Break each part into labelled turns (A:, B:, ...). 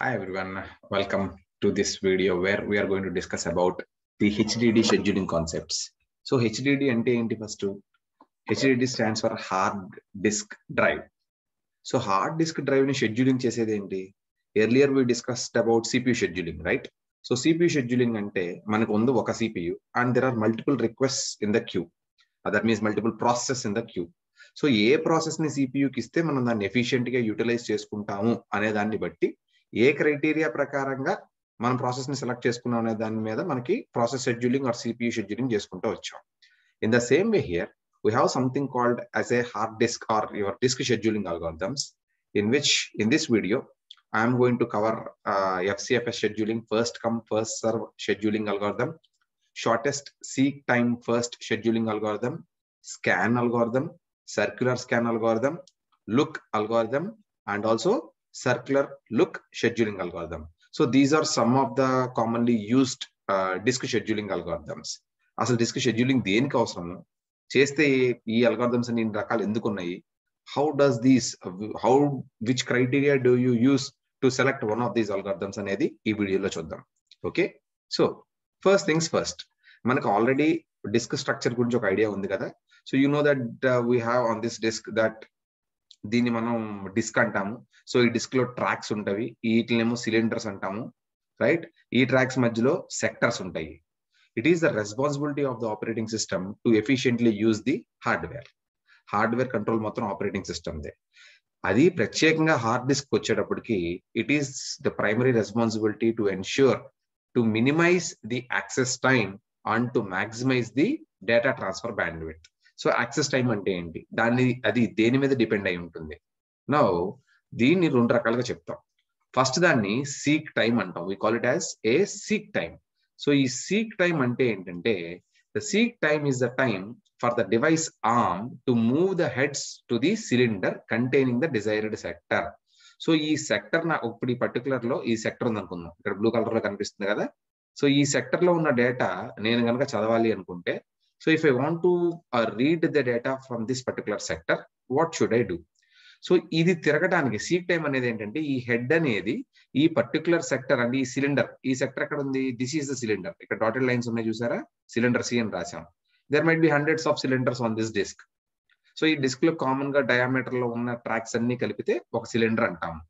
A: Hi everyone, welcome to this video where we are going to discuss about the HDD scheduling concepts. So HDD ante enti first? HDD stands for hard disk drive. So hard disk drive ni scheduling chesedi enti? Earlier we discussed about CPU scheduling, right? So CPU scheduling ante manaku undu oka CPU and there are multiple requests in the queue. That means multiple processes in the queue. So A process ని సిపియూకి ఇస్తే మనం దాన్ని efficient గా utilise చేసుకుంటాము అనే దాన్ని బట్టి ఏ criteria ప్రకారంగా మనం ప్రాసెస్ ని సెలెక్ట్ చేసుకున్నాం అనే దాని మీద మనకి process scheduling or CPU scheduling చేసుకుంటూ వచ్చాం. In the same way here we have something called as a hard disk or your disk scheduling algorithms, in which in this video I am going to cover FCFS scheduling, first come first serve scheduling algorithm, shortest seek time first scheduling algorithm, scan algorithm, circular scan algorithm, look algorithm, and also circular look scheduling algorithm. So these are some of the commonly used disk scheduling algorithms. అసలు disk scheduling దేనికి అవసరము, చేస్తే ఈ algorithms అన్ని రకాలు ఎందుకు ఉన్నాయి, which criteria do you use to select one of these algorithms అనేది ఈ వీడియోలో చూద్దాం. Okay, so first things first, మనకు ఆల్రెడీ డిస్క్ స్ట్రక్చర్ గురించి ఒక ఐడియా ఉంది కదా. So you know that we have on this disk that దీన్ని మనం డిస్క్ అంటాము. సో ఈ డిస్క్ లో ట్రాక్స్ ఉంటాయి, వీటినేమో సిలిండర్స్ అంటాము, రైట్? ఈ ట్రాక్స్ మధ్యలో సెక్టర్స్ ఉంటాయి. It is the responsibility of the operating system to efficiently use the hardware control మొత్తం ఆపరేటింగ్ సిస్టమ్ దే. అది ప్రత్యేకంగా హార్డ్ డిస్క్ వచ్చేటప్పటికి it is the primary responsibility to ensure to minimize the access time and to maximize the data transfer bandwidth. So access time అంటే ఏంటి, అది దేని మీద డిపెండ్ అయి ఉంటుంది. నౌ దీన్ని రెండు రకాలుగా చెప్తాం. ఫస్ట్ దాన్ని సీక్ టైం అంటాం, we call it as a seek time. So ఈ సీక్ టైం అంటే ఏంటంటే, the seek time is the time for the device arm to move the heads to the cylinder containing the desired sector. So ఈ sector ఇప్పుడు ఈ particular లో ఈ sector ఉంది అనుకుందాం, ఇక్కడ బ్లూ కలర్ లో కనిపిస్తుంది కదా. సో ఈ సెక్టర్ లో ఉన్న డేటా నేను కనుక చదవాలి అనుకుంటే, so if I want to read the data from this particular sector, what should I do? So ఇది తిరగడానికి సీక్ టైం అనేది ఏంటంటే, ఈ హెడ్ అనేది ఈ పర్టికులర్ సెక్టర్ అంటే ఈ సిలిండర్, ఈ సెక్టర్ ఎక్కడ ఉంది, దిస్ ఈస్ ద సిలిండర్. ఇక్కడ డాటెడ్ లైన్స్ ఉన్నాయి చూసారా, సిలిండర్ సి అని రాసాం. There might be hundreds of cylinders on this disk. So ఈ డిస్క్ లో కామన్ గా డయామీటర్ లో ఉన్న ట్రాక్స్ అన్ని కలిపితే ఒక సిలిండర్ అంటాము.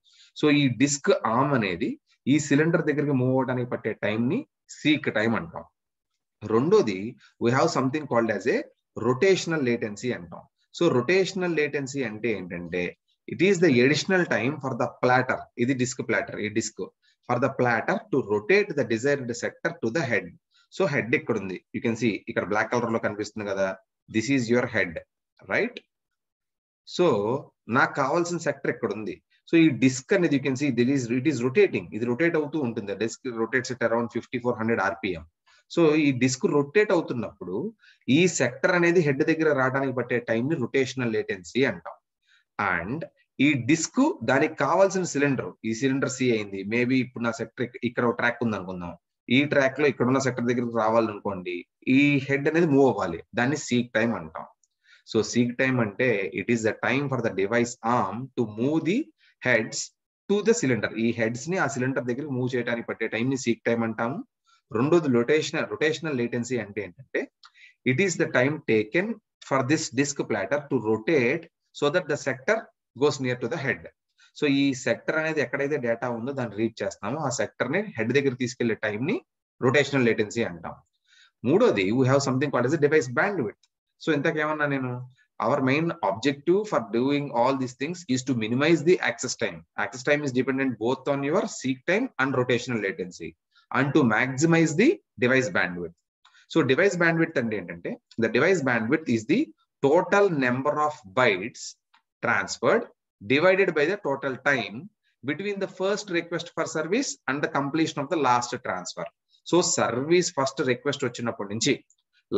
A: సో ఈ డిస్క్ ఆర్మ్ అనేది ఈ సిలిండర్ దగ్గరికి మూవ్ అవడానికి పట్టే టైం ని సీక్ టైం అంటాం. రెండోది we have something called as a rotational latency అంటాం. సో రొటేషనల్ లేటెన్సీ అంటే ఏంటంటే, it is the additional time for the platter, ఇది డిస్క్ ప్లాటర్, ఈ disk for the platter to rotate the desired sector to the head. So head ఇక్కడ ఉంది, you can see ఇక్కడ black colour లో కనిపిస్తుంది కదా, this is your head, right? So నాకు కావాల్సిన సెక్టర్ ఇక్కడ ఉంది. సో ఈ డిస్క్ అనేది you can see it is rotating, ఇది రొటేట్ అవుతూ ఉంటుంది. Disk rotates at around 5400 RPM. So ఈ డిస్క్ రొటేట్ అవుతున్నప్పుడు ఈ సెక్టర్ అనేది హెడ్ దగ్గర రావడానికి పట్టే టైం ని రొటేషనల్ లేటెన్సీ అంటాం. అండ్ ఈ డిస్క్ దానికి కావాల్సిన సిలిండర్, ఈ సిలిండర్ సి అయింది, మేబీ ఇప్పుడు నా సెక్టర్ ఇక్కడ ఒక ట్రాక్ ఉంది అనుకుందాం, ఈ ట్రాక్ లో ఇక్కడ ఉన్న సెక్టర్ దగ్గరకు రావాలనుకోండి, ఈ హెడ్ అనేది మూవ్ అవ్వాలి, దాన్ని సీక్ టైం అంటాం. సో సీక్ టైం అంటే it is the time for the device arm to move the heads to the cylinder. ఈ హెడ్స్ ని ఆ సిలిండర్ దగ్గరికి మూవ్ చేయడానికి పట్టే టైం ని సీక్ టైం అంటాము. రెండోది రొటేషనల్ లేటెన్సీ అంటే ఏంటంటే, it is the time taken for this disk platter to rotate so that the sector goes near to the head. So ఈ సెక్టర్ అనేది ఎక్కడైతే డేటా ఉందో దాన్ని రీచ్ చేస్తామో ఆ సెక్టర్ ని హెడ్ దగ్గర తీసుకెళ్లే టైం ని రొటేషనల్ లేటెన్సీ అంటాం. మూడోది we have something called as a device bandwidth. So ఇంతకేమన్నా నేను, our main objective for doing all these things is to minimize the access time. Access time is dependent both on your seek time and rotational latency, and to maximize the device bandwidth. So device bandwidth ante entante, the device bandwidth is the total number of bytes transferred divided by the total time between the first request for service and the completion of the last transfer. So service first request వచ్చినప్పటి నుంచి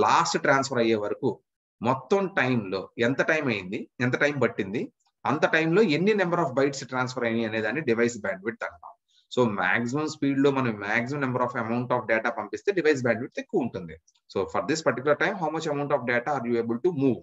A: last transfer అయ్యే వరకు మొత్తం టైంలో ఎంత time అయింది, ఎంత time పట్టింది, అంత టైంలో ఎన్ని నెంబర్ ఆఫ్ బైట్స్ ట్రాన్స్ఫర్ అయినాయి అనేదాన్ని డివైస్ బ్యాండ్విడ్త్ అంటాం. సో మాక్సిమం స్పీడ్ లో మనం maximum number of amount of data పంపిస్తే డివైస్ బ్యాండ్విడ్త్ ఎక్కువ ఉంటుంది. So for this particular time how much amount of data are you able to move.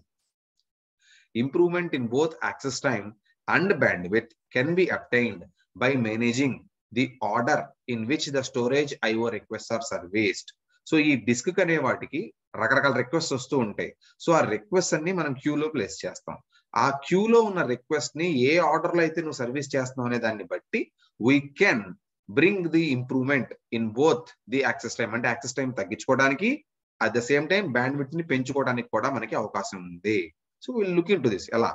A: Improvement in both access time and bandwidth can be obtained by managing the order in which the storage IO request are serviced. So ఈ disk అనే వాటికి రకరకాల request వస్తూ ఉంటాయి. So ఆ request అన్ని మనం క్యూలో ప్లేస్ చేస్తాం. ఆ క్యూలో ఉన్న రిక్వెస్ట్ ని ఏ ఆర్డర్ లో అయితే నువ్వు సర్వీస్ చేస్తున్నావు అనే దాన్ని బట్టి we can bring the improvement in both the access time, అంటే యాక్సెస్ టైం తగ్గించుకోవడానికి, at the same time band width ని పెంచుకోవడానికి కూడా మనకి అవకాశం ఉంది. So will look in to this ఎలా.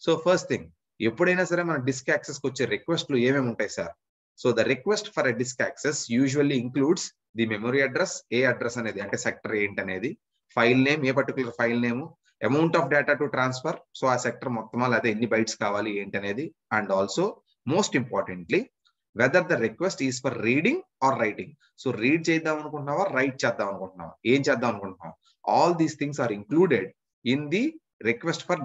A: సో ఫస్ట్ థింగ్, ఎప్పుడైనా సరే మన డిస్క్ యాక్సెస్ కి వచ్చే రిక్వెస్ట్లు ఏమేమి ఉంటాయి sir? So the request for a disk access usually includes the memory address, A address అనేది అంటే సెక్టర్ ఏంటి అనేది, file name, A particular file name, amount of data to transfer, so ఆ సెక్టర్ మొత్తమా లేదా ఎన్ని బైట్స్ కావాలి ఏంటి అనేది, and also most importantly whether the request is for reading are writing. So read చేద్దాం అనుకుంటున్నావా, రైట్ చేద్దాం అనుకుంటున్నావా, ఏం చేద్దాం అనుకుంటున్నావా, all these things are included in the request for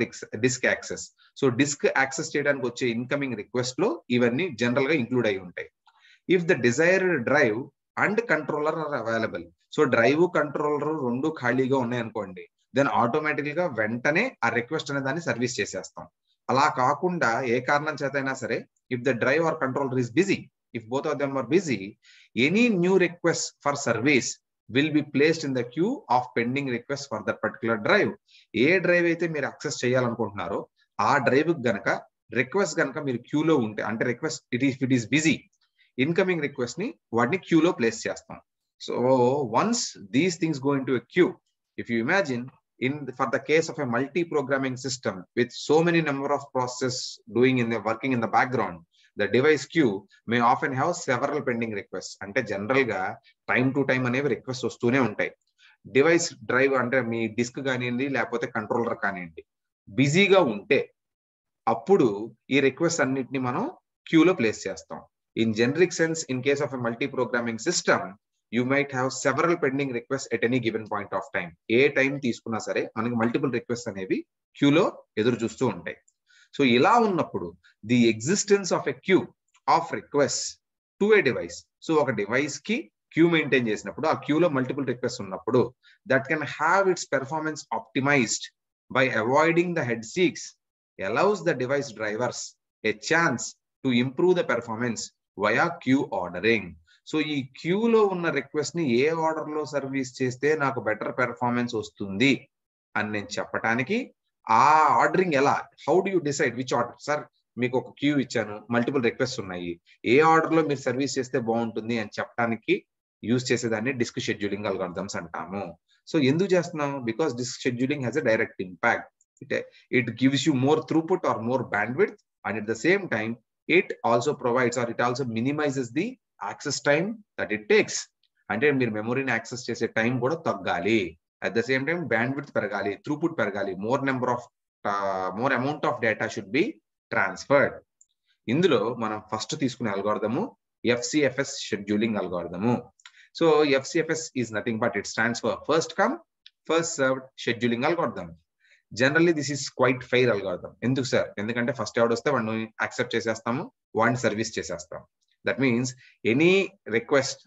A: disk access. So disk access చేయడానికి వచ్చే ఇన్కమింగ్ రిక్వెస్ట్ లో ఇవన్నీ జనరల్ గా ఇంక్లూడ్ అయి ఉంటాయి. If the desired drive and controller are available, so drive controller రెండు ఖాళీగా ఉన్నాయనుకోండి, దెన్ ఆటోమేటిక్ గా వెంటనే ఆ రిక్వెస్ట్ అనే దాన్ని సర్వీస్ చేసేస్తాం. అలా కాకుండా ఏ కారణం చేత అయినా సరే, if the drive or controller is busy, if both of them are busy, any new request for service will be placed in the queue of pending requests for that particular drive. A drive అయితే మీరు access చేయాలనుకుంటున్నారో ఆ drive గనక request గనక మీరు క్యూలో ఉంటే, అంటే request it is busy, incoming request ని వాటిని క్యూలో ప్లేస్ చేస్తాం. So once these things go into a queue, if you imagine for the case of a multi-programming system with so many number of processes working in the background, the device queue may often have several pending requests. అంటే general గా time to time అనేవి request వస్తూనే ఉంటాయి. Device drive అంటే మీ disc కానివ్వండి లేకపోతే controller కానివ్వండి బిజీగా ఉంటే అప్పుడు ఈ రిక్వెస్ట్ అన్నిటిని మనం క్యూలో ప్లేస్ చేస్తాం. In generic sense, in case of a multi programming system, you might have several pending requests at any given point of time. A time తీసుకున్నా సరే మనకి మల్టిపుల్ రిక్వెస్ట్ అనేవి క్యూలో ఎదురు చూస్తూ ఉంటాయి. సో ఇలా ఉన్నప్పుడు the existence of a queue of request to a device, so ఒక డివైస్ కి క్యూ మెయింటైన్ చేసినప్పుడు ఆ క్యూలో మల్టిపుల్ రిక్వెస్ట్ ఉన్నప్పుడు that can have its performance optimised by avoiding the head seeks allows the device drivers a chance to improve the performance via queue ordering. So ఈ క్యూలో ఉన్న request ని ఏ order లో service చేస్తే నాకు బెటర్ పెర్ఫార్మెన్స్ వస్తుంది అని నేను చెప్పడానికి ఆ ఆర్డరింగ్ ఎలా, how do you decide which order? Sir మీకు ఒక క్యూ ఇచ్చాను, మల్టిపుల్ రిక్వెస్ట్ ఉన్నాయి, ఏ ఆర్డర్ లో మీరు సర్వీస్ చేస్తే బాగుంటుంది అని చెప్పడానికి యూజ్ చేసేదాన్ని డిస్క్ షెడ్యూలింగ్ అల్గారిథమ్స్ అంటాము. సో ఎందుకు చేస్తున్నాం? Because disk scheduling has a direct impact. It gives you more throughput or more bandwidth, and at the same time it also provides or it also minimizes the access time that it takes. అంటే మీరు మెమరీని access చేసే time కూడా తగ్గాలి, at the same time bandwidth పెరగాలి, throughput పెరగాలి, more amount of data should be transferred. ఇందులో మనం ఫస్ట్ తీసుకునే algorithm FCFS scheduling algorithm. So FCFS is nothing but it stands for first come first served scheduling algorithm. Generally this is quite fair algorithm. ఎందుకు sir? ఎందుకంటే first ఎవడు వస్తే వాడిని accept చేసేస్తాము, వాడిని సర్వీస్ చేసేస్తాం. That means any request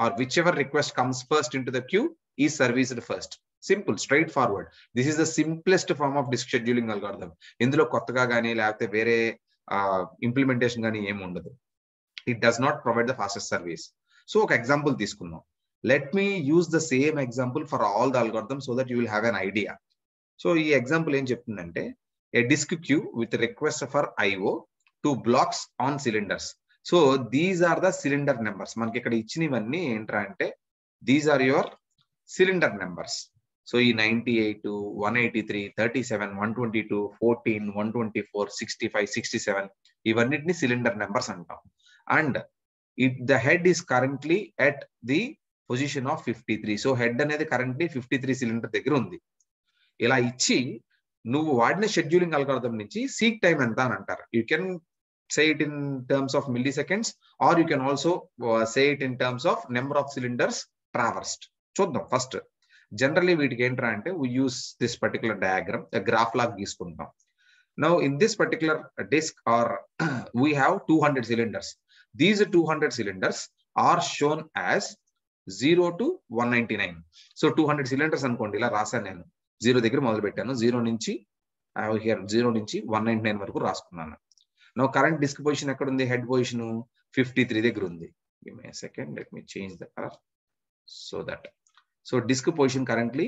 A: or whichever request comes first into the queue is serviced first. Simple, straightforward. This is the simplest form of disk scheduling algorithm. ఇందులో కొత్తగా కానీ లేకపోతే వేరే implementation కానీ ఏమి ఉండదు. It does not provide the fastest service. So ఒక example తీసుకుందాం. Let me use the same example for all the algorithm so that you will have an idea. So ఈ ఎగ్జాంపుల్ ఏం చెప్తుందంటే, a disk queue with request for IO to blocks on cylinders. So these are the cylinder numbers. మనకి ఇక్కడ ఇచ్చినవన్నీ ఏంట్రా అంటే these are your cylinder numbers. So ఈ 98, 183, 37, 122, 14, 124, 65, 67 ఇవన్నిటిని సిలిండర్ నెంబర్స్ అంటాం. And the head is currently at the position of 53. So head అనేది currently 53 cylinder దగ్గర ఉంది. ఇలా ఇచ్చి నువ్వు వాడిన షెడ్యూలింగ్ అల్గారిథం నుంచి సీక్ టైం ఎంత అని అంటారు. You can say it in terms of milliseconds or you can also say it in terms of number of cylinders traversed. చూద్దాం. ఫస్ట్ జనరల్లీ వీటికి ఏంట్రా అంటే we use this particular diagram, graph లాగా తీసుకుంటాం. Now in this particular disk are we have 200 cylinders. These 200 cylinders are shown as 0 to 199. So 200 cylinders అనుకోండి, ఇలా రాశాను నేను. 0 దగ్గర మొదలు పెట్టాను, 0 నుంచి 199 వరకు రాసుకున్నాను. Now current disk position ఎక్కడ ఉంది? Head position 53 దగ్గర ఉంది. Give me a second. Let me change the color so that. So disk position currently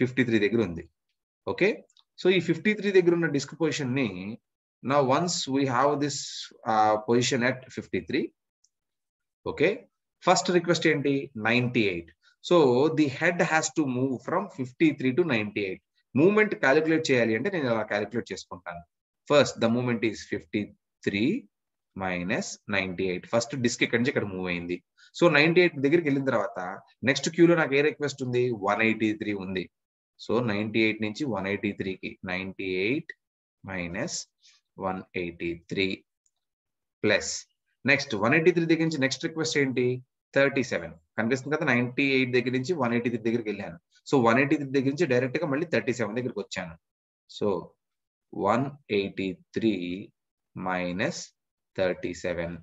A: 53 దగ్గర ఉంది. Okay. So ఈ 53 దగ్గర ఉన్న disk position ని now once we have this position at 53. Okay. First request ఏంటి? 98. So the head has to move from 53 to 98. Movement calculate చేయాలి అంటే నేను ఇలా calculate చేసుకుంటాను. First the movement is 53 minus 98. First disk ఇక్కడి నుంచి ఇక్కడ మూవ్ అయింది. సో 98 దగ్గరికి వెళ్ళిన తర్వాత నెక్స్ట్ క్యూలో నాకు ఏ రిక్వెస్ట్ ఉంది? 183 ఉంది. సో 98 నుంచి 183కి 98 minus 183 ప్లస్ నెక్స్ట్ 183 దగ్గర నుంచి నెక్స్ట్ రిక్వెస్ట్ ఏంటి? 37. కనిపిస్తుంది కదా, 98 దగ్గర నుంచి 183 దగ్గరికి వెళ్ళాను. సో 183 దగ్గర నుంచి డైరెక్ట్ గా మళ్ళీ 37 దగ్గరికి వచ్చాను. సో 183 minus 37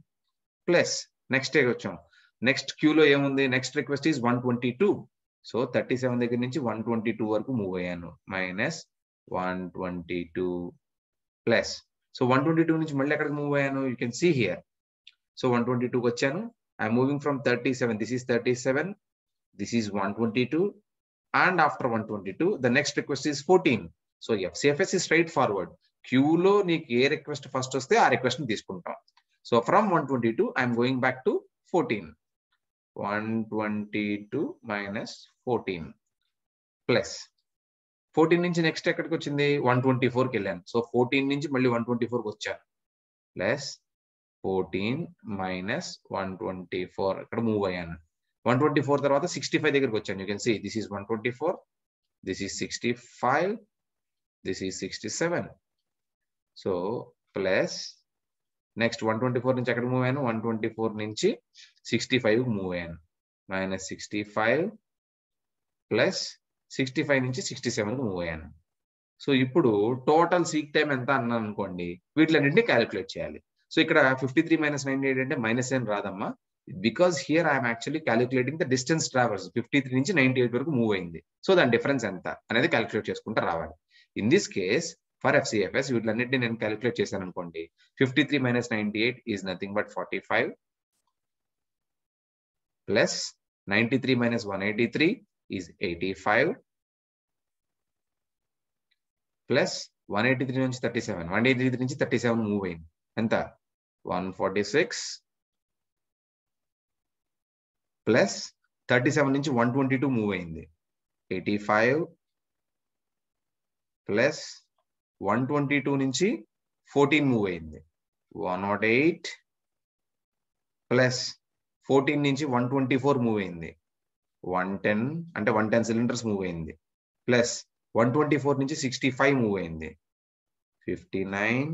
A: ప్లస్ నెక్స్ట్ వచ్చాం. నెక్స్ట్ క్యూలో ఏముంది? Next request is 122. సో 37 దగ్గర నుంచి 122 వరకు మూవ్ అయ్యాను. మైనస్ 122 ప్లస్ సో 122 నుంచి మళ్ళీ ఎక్కడికి మూవ్ అయ్యాను? You can see here. So 122కి వచ్చాను. I'm moving from 37. This is 37. This is 122. And after 122, the next request is 14. So FCFS is straightforward. Q lo neeku A request first వస్తే ఆ request ని తీసుకుంటాం. So from 122, I'm going back to 14. 122 minus 14 plus 14 నుంచి next ఎక్కడికి వచ్చింది? 124కి వెళ్ళాను. So 14 నుంచి మళ్ళీ 124కి వచ్చాను. ప్లస్ 14 మైనస్ 124 ఇక్కడ మూవ్ అయ్యాను. 124 తర్వాత 65 దగ్గరికి వచ్చాను. You can see this is 124, this is 65, this is 67. So plus next 124 నుంచి ఎక్కడ మూవ్ అయ్యాను? 124 నుంచి 65 మూవ్ అయ్యాను. మైనస్ 65 ప్లస్ 65 నుంచి 67 మూవ్ అయ్యాను. సో ఇప్పుడు టోటల్ సీక్ టైం ఎంత అన్నాను అనుకోండి, వీటిలన్నింటినీ క్యాలిక్యులేట్ చేయాలి. సో ఇక్కడ 53 minus 98 అంటే మైనస్ ఏం రాదమ్మా, because here I'm actually calculating the distance traverse. 53 నుంచి 98 వరకు మూవ్ అయింది. సో దాని డిఫరెన్స్ ఎంత అనేది క్యాలిక్యులేట్ చేసుకుంటూ రావాలి. In this case for FCFS వీటిలన్నింటినీ నేను క్యాలిక్యులేట్ చేశాను అనుకోండి. 53 minus 98 is nothing but 45 plus 93 minus 183 is 85 plus 183 నుంచి 37, 183 నుంచి 37 మూవ్ అయింది. ఎంత? 146 ప్లస్ 37 నుంచి 122 మూవ్ అయింది. 85 ప్లస్ 122 నుంచి 14 మూవ్ అయింది. 108 ప్లస్ 14 నుంచి 124 మూవ్ అయింది. 110 అంటే 110 సిలిండర్స్ మూవ్ అయింది. ప్లస్ 124 నుంచి 65 మూవ్ అయింది. 59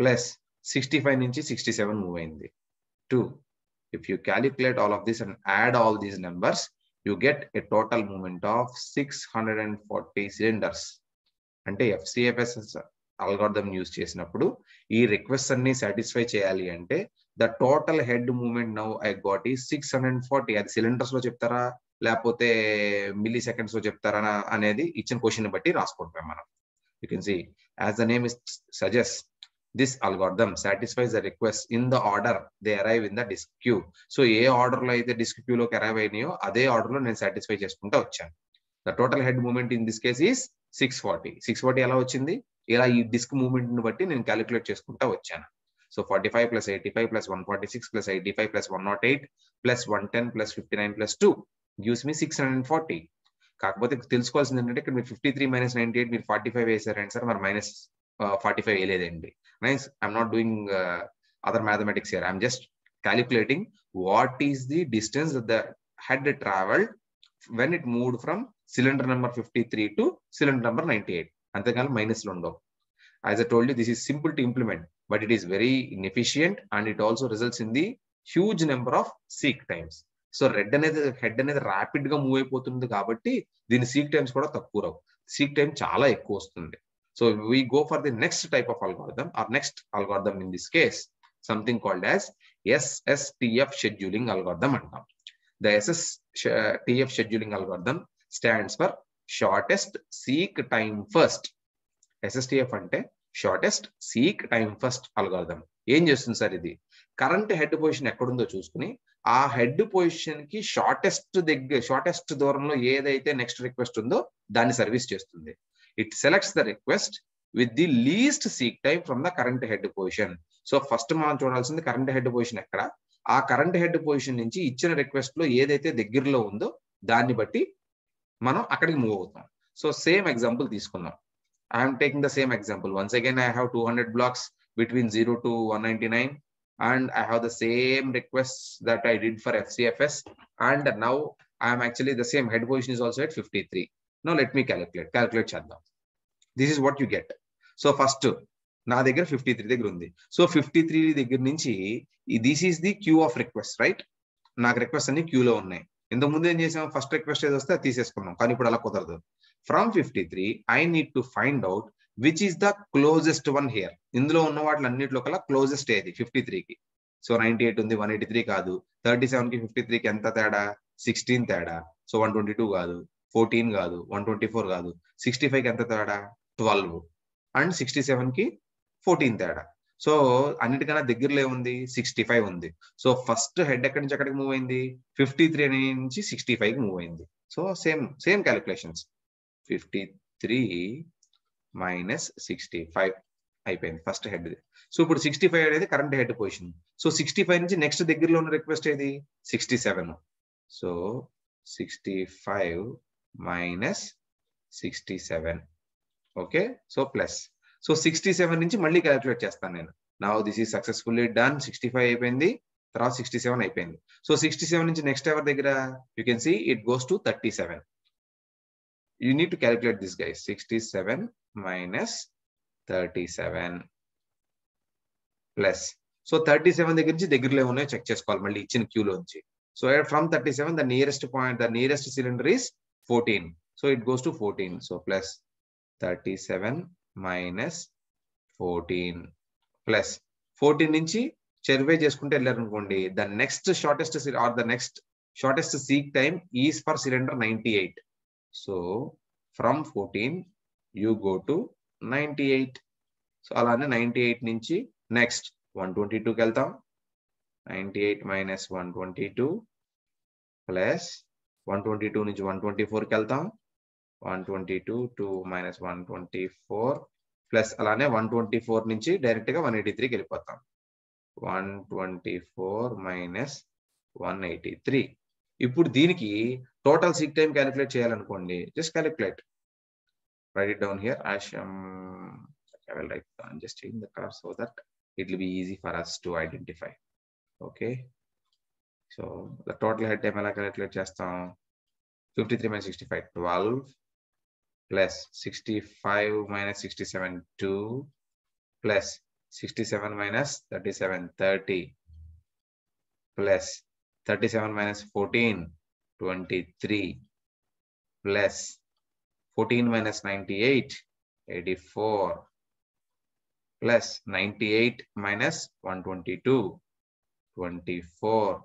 A: ప్లస్ 65 నుంచి 67 మూవ్ అయింది. 2. If you calculate all of this and add all these numbers, you get a total movement of 640 cylinders. అంటే FCFS algorithm యూజ్ చేసినప్పుడు ఈ రిక్వెస్ట్ అన్ని సాటిస్ఫై చేయాలి అంటే the total head movement now I got ఈ 640. అది cylinders లో చెప్తారా లేకపోతే మిల్లీ సెకండ్స్ లో చెప్తారా అనేది ఇచ్చిన క్వశ్చన్ బట్టి రాసుకుంటాం మనం. You can see as the name suggest this algorithm satisfies the request in the order they arrive in the disk queue. So A order లో అయితే డిస్క్ క్యూ లోకి అరైవ్ అయినాయో అదే ఆర్డర్ లో నేను సాటిస్ఫై చేసుకుంటూ వచ్చాను. The total head movement in this case is 640. 640 ఎలా వచ్చింది? ఇలా ఈ డిస్క్ మూవ్మెంట్ ని బట్టి నేను క్యాలిక్యులేట్ చేసుకుంటూ వచ్చాను. So 45 plus 85 plus 146 plus 85 plus 108 plus 110 plus 59 plus 2 gives me 640. కాకపోతే తెలుసుకోవాల్సింది ఏంటంటే ఇక్కడ మీరు 53 minus 98 మీరు 45 వేసారండి సార్, మరి మైనస్ 45 వేయలేదండి. Nice. I'm not doing other mathematics here. I'm just calculating what is the distance that the head traveled when it moved from cylinder number 53 to cylinder number 98. అంతేకాని మైనస్ లో ఉండవు. As I told you, this is simple to implement, but it is very inefficient and it also results in the huge number of seek times. So head అనేది rapid గా move అయిపోతుంది కాబట్టి దీని seek times కూడా తక్కువ రావు. Seek time చాలా ఎక్కువ వస్తుంది. So we go for the next type of algorithm. Our next algorithm in this case, something called as SSTF scheduling algorithm. The SSTF scheduling algorithm stands for shortest seek time first. SSTF ante shortest seek time first algorithm ఏం చేస్తుంది sir? ఇది current head position ఎక్కడుందో చూసుకుని ఆ head position కి shortest దూరంలో ఏదైతే next request ఉందో దాన్ని సర్వీస్ చేస్తుంది. It selects the request with the least seek time from the current head position. So first మనం చూడాల్సింది కరెంట్ హెడ్ పొజిషన్ ఎక్కడ, ఆ కరెంట్ హెడ్ పొజిషన్ నుంచి ఇచ్చిన రిక్వెస్ట్ లో ఏదైతే దగ్గరలో ఉందో దాన్ని బట్టి మనం అక్కడికి మూవ్ అవుతాం. సో సేమ్ ఎగ్జాంపుల్ తీసుకుందాం. I am taking the same example. Once again, I have 200 blocks between 0 to 199, and I have the same requests that I did for FCFS. And now I am actually the same head position is also at 53. Now let me calculate chadam. This is what you get. So first, నా దగ్గర 53 దగ్గర ఉంది. So 53 దగ్గర నుంచి this is the queue of requests, right? నాకు request అన్ని క్యూలో ఉన్నాయి. ఇంతకు ముందు ఏం చేసాం, ఫస్ట్ రిక్వెస్ట్ ఏది వస్తే అది తీసేసుకున్నాం, కానీ ఇప్పుడు అలా కుదరదు. From 53, I need to find out which is the closest one here. ఇందులో ఉన్న వాటిలో అన్నింటిలో కల్లా క్లోజెస్ట్ ఏది 53 కి. సో 98 ఉంది, 183 కాదు. 37 కి 53 కి ఎంత తేడా? 16 తేడా. సో 122 కాదు, 14 కాదు, 124 కాదు. 65 కి ఎంత తేడా? 12. అండ్ 67 కి 14 తేడా. సో అన్నిటికన్నా దగ్గరలో ఏముంది? 65 ఉంది. సో ఫస్ట్ హెడ్ ఎక్కడి నుంచి ఎక్కడికి మూవ్ అయింది? 53 నుంచి 65 కి మూవ్ అయింది. So same calculations. 53 మైనస్ 65 అయిపోయింది ఫస్ట్ హెడ్. సో ఇప్పుడు 65 అనేది కరెంట్ హెడ్ పొజిషన్. సో 65 నుంచి నెక్స్ట్ దగ్గరలో ఉన్న రిక్వెస్ట్ ఏది? 67. So 65 minus 67. Okay, so plus. So 67 నుంచి మళ్ళీ క్యాలిక్యులేట్ చేస్తాను నేను. Now this is successfully done. 65 అయిపోయింది, తర్వాత 67 అయిపోయింది. సో 67 నుంచి నెక్స్ట్ ఎవరి దగ్గర? You can see it goes to 37. You need to calculate this, guys. 67 minus 37 plus. So 37 దగ్గర నుంచి దగ్గరలో ఉన్నాయో చెక్ చేసుకోవాలి మళ్ళీ ఇచ్చిన క్యూలో నుంచి. So from 37 the nearest cylinder is 14. So it goes to 14. So plus 37 minus 14 plus 14 నుంచి చెర్వే చేసుకుంటే వెళ్ళారు అనుకోండి, the next shortest seek time is for cylinder 98. So from 14 you go to 98. So అలానే 98 నుంచి నెక్స్ట్ 122 కి వెళ్తాం. 98 minus 122 plus 122 నుంచి 124 కి వెళ్తాం. 122 2 minus 124 ప్లస్ అలానే 124 నుంచి డైరెక్ట్ గా 183 కి వెళ్ళిపోతాం. 124 మైనస్ 183. ఇప్పుడు దీనికి టోటల్ సీక్ టైం క్యాలిక్యులేట్ చేయాలనుకోండి, just calculate. Write it down here. I will write down, just change the color so that it will be easy for us to identify. Okay. So the total head time ela calculate chestam. 53 minus 65 12 plus 65 minus 67 2 plus 67 minus 37 30 plus 37 minus 14 23 plus 14 minus 98 84 plus 98 minus 122 24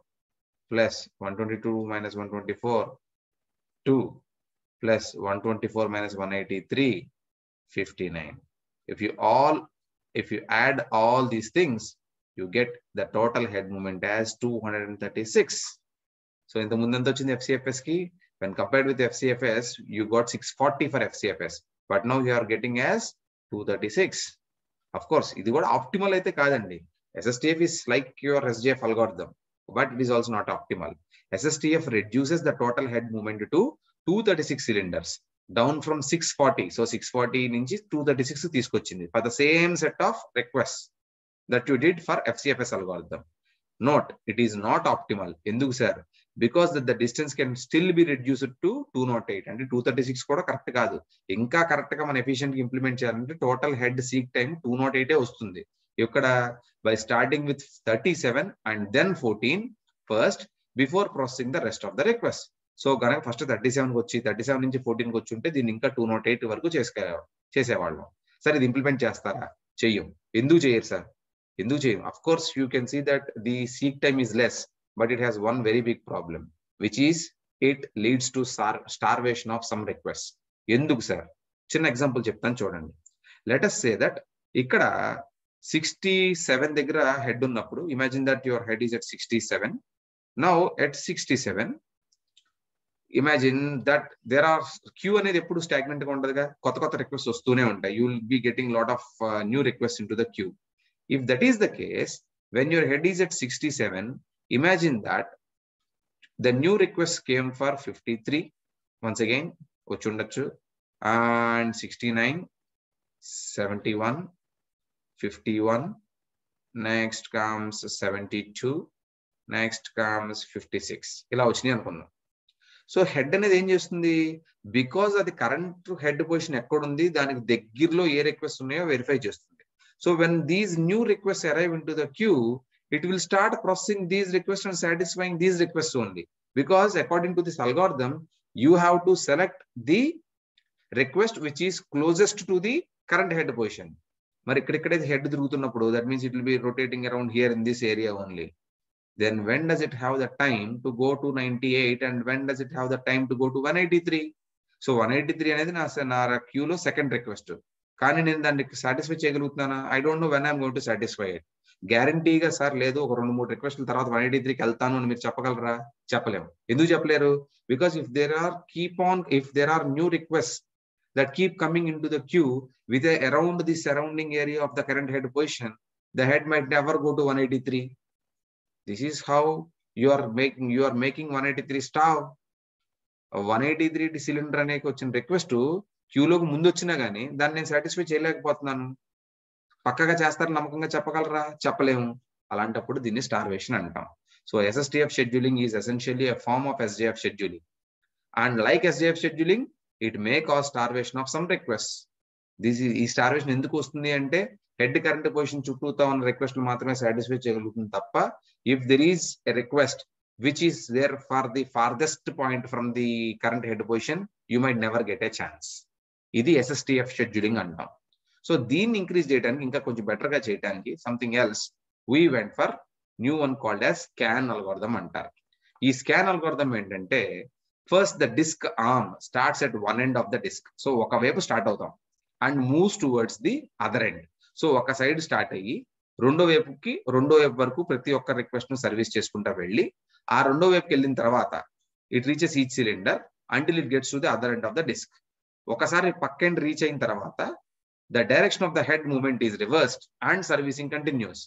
A: plus 122 minus 124 2 plus 124 minus 183 59. If you add all these things, you get the total head movement as 236. So in the mundanto vachindi FCFS ki, when compared with FCFS, you got 640 for FCFS, but now you are getting as 236. Of course, ఇది కూడా optimal అయితే కాదండి. SSTF is like your SJF algorithm, but it is also not optimal. SSTF reduces the total head movement to 236 cylinders, down from 640. So 640 నుంచి 236 తీసుకొచ్చింది for the same set of requests that you did for FCFS algorithm. Note, it is not optimal. ఎందుకు sir? Because the distance can still be reduced to 208. అంటే 236 కూడా correct కాదు. ఇంకా correct గా మనం efficient గా ఇంప్లిమెంట్ చేయాలంటే టోటల్ హెడ్ సీక్ టైం 208 వస్తుంది. ఇక్కడ by starting with 37 and then 14 first before processing the rest of the request. So కనుక ఫస్ట్ 37 వచ్చి 37 నుంచి 14 వచ్చి ఉంటే దీన్ని ఇంకా 208 వరకు చేసేవాళ్ళం. సార్ ఇది ఇంప్లిమెంట్ చేస్తారా? చెయ్యం. ఎందుకు చేయరు సార్? ఎందుకు చేయం? Of course you can see that the seek time is less, but it has one very big problem, which is it leads to starvation of some requests. ఎందుకు సార్? చిన్న example చెప్తాను చూడండి. Let us say that ఇక్కడ 67 దగ్గర head ఉన్నప్పుడు imagine that your head is at 67. Now at 67 imagine that there are queue అనేది ఎప్పుడు stagnant గా ఉండదుగా, కొత్త కొత్త రిక్వెస్ట్ వస్తూనే ఉంటాయి. You will be getting lot of new request into the queue. If that is the case, when your head is at 67, imagine that the new request came for 53 once again vachundachchu, and 69, 71, 51, next comes 72, next comes 56 ఇలా వచ్చినాయి అనుకుందాం. So head అనేది ఏం చేస్తుంది, because అది current head position ఎక్కడుంది దానికి దగ్గరలో ఏ రిక్వెస్ట్ ఉన్నాయో వెరిఫై చేస్తుంది. So when these new request arrive into the queue, it will start processing these requests and satisfying these requests only, because according to this algorithm you have to select the request which is closest to the current head position. మరి ఇక్కడ head తిరుగుతున్నప్పుడు that means it will be rotating around here in this area only. Then when does it have the time to go to 98 and when does it have the time to go to 183? So 183 అనేది నా queue లో second request, కానీ నేను దాన్ని satisfy చేయగలుగుతున్నానా? I don't know when I'm going to satisfy it. గ్యారంటీగా sir లేదు, ఒక 2-3 రిక్వెస్ట్ల తర్వాత 183కి వెళ్తాను అని మీరు చెప్పగలరా? చెప్పలేము. ఎందుకు చెప్పలేరు? Because if there are new request that keep coming into the queue with around the surrounding area of the current head position, the head might never go to 183. This is how you are making 183 starve. 183 cylinder అనేది వచ్చిన request క్యూలోకి ముందు వచ్చినా గానీ దాన్ని నేను satisfy చేయలేకపోతున్నాను. పక్కగా చేస్తారని నమ్మకంగా చెప్పగలరా? చెప్పలేము. అలాంటప్పుడు దీన్ని స్టార్వేషన్ అంటాం. So SSTF scheduling is essentially a form of SJF scheduling, and like SJF scheduling it may cause starvation of some requests. ఈ స్టార్వేషన్ ఎందుకు వస్తుంది అంటే హెడ్ కరెంట్ పొజిషన్ చుట్టూతా ఉన్న రిక్వెస్ట్లు మాత్రమే సాటిస్ఫై చేయగలుగుతుంది తప్ప, if there is a request which is there for the farthest point from the current head position, you might never get a chance. ఇది SSTF scheduling అంటాం. సో దీన్ని ఇంక్రీజ్ చేయడానికి, ఇంకా కొంచెం బెటర్ గా చేయడానికి, something else we went for new one called as scan algorithm అంటారు. ఈ స్కాన్ అల్గోరిథం ఏంటంటే, first the disk arm starts at one end of the disk. So ఒకవైపు స్టార్ట్ అవుతాం and moves towards the other end. So ఒక side start అయ్యి రెండో వైపు వరకు ప్రతి ఒక్క రిక్వెస్ట్ ను సర్వీస్ చేసుకుంటా వెళ్ళి, ఆ రెండో వైపుకి వెళ్ళిన తర్వాత it reaches each cylinder until it gets to the other end of the disk. ఒకసారి పక్క ఎండ్ రీచ్ అయిన తర్వాత the direction of the head movement is reversed and servicing continues,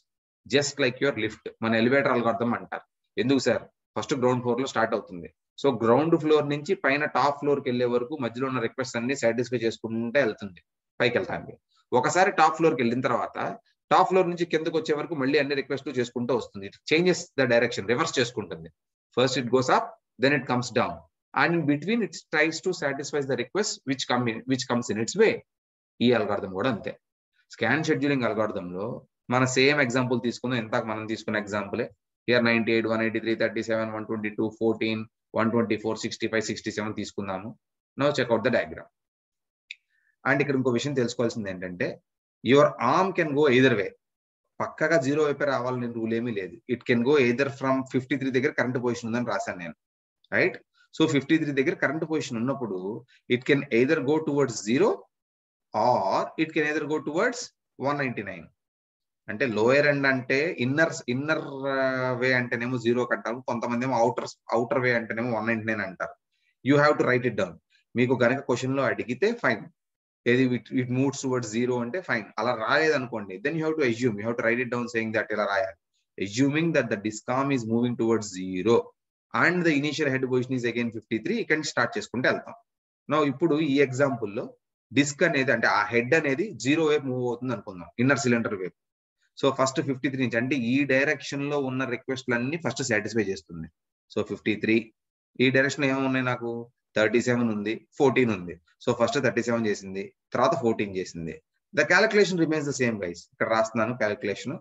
A: just like your lift. మన elevator algorithm అంటారు. ఎందుకు sir? First ground floor లో start అవుతుంది. So ground floor నుంచి పైన టాప్ ఫ్లోర్ కి వెళ్లే వరకు మధ్యలో ఉన్న రిక్వెస్ట్ అన్ని సాటిస్ఫై చేసుకుంటే వెళ్తుంది, పైకి వెళ్తాండి. ఒకసారి టాప్ ఫ్లోర్ కి వెళ్ళిన తర్వాత టాప్ ఫ్లోర్ నుంచి కిందకు వచ్చే వరకు మళ్ళీ అన్ని రిక్వెస్ట్ చేసుకుంటూ వస్తుంది. It changes the direction, reverse చేసుకుంటుంది. First it goes up, then it comes down, and in between it tries to satisfy the request which comes in its way. ఈ అల్గోరిథం కూడా అంతే. స్కాన్ షెడ్యూలింగ్ అల్గోరిథం లో మన same example తీసుకుందాం. ఇంతకు మనం తీసుకున్న ఎగ్జాంపులే. హియర్ 98, 183, 37, 122, 14, 124, 65, 67 తీసుకుందాము. Now checkout the diagram. And ఇక్కడ ఇంకో విషయం తెలుసుకోవాల్సింది ఏంటంటే, your arm can go either వే. పక్కగా జీరో వైపే రావాలని రూల్ ఏమీ లేదు. It can go either from 53 దగ్గర కరెంట్ పొజిషన్ ఉందని రాశాను నేను, రైట్? సో 53 దగ్గర కరెంట్ పొజిషన్ ఉన్నప్పుడు it can either go towards 0 or it can either go towards 199. అంటే లోయర్ ఎండ్ అంటే ఇన్నర్ వే అంటేనేమో 0 అంటారు, కొంతమంది ఏమో అవుటర్ వే అంటేనేమో 199 అంటారు. You have to write it down. మీకు కనుక క్వశ్చన్ లో అడిగితే ఫైన్, ఏది ఇట్ మూవ్స్ టువర్డ్స్ 0 అంటే ఫైన్. అలా రాలేదు అనుకోండి, then you have to assume, you have to write it down saying that ఇలా రాయాలి. Assuming that the disk arm is moving towards 0 and the initial head position is again 53, ఇక్కడ start చేసుకుంటే వెళ్తాం. No ఇప్పుడు ఈ ఎగ్జాంపుల్లో డిస్క్ అనేది, అంటే ఆ హెడ్ అనేది 0 వైపు మూవ్ అవుతుంది అనుకుందాం, ఇన్నర్ సిలిండర్ వైపు. సో ఫస్ట్ 53 నుంచి, అంటే ఈ డైరెక్షన్ లో ఉన్న రిక్వెస్ట్లన్నీ ఫస్ట్ సాటిస్ఫై చేస్తుంది. సో 53 ఈ డైరెక్షన్ లో ఏమున్నాయి, నాకు 37 ఉంది, 14 ఉంది. సో ఫస్ట్ 37 చేసింది, తర్వాత 14 చేసింది. The calculation remains the same guys. ఇక్కడ రాస్తున్నాను calculation.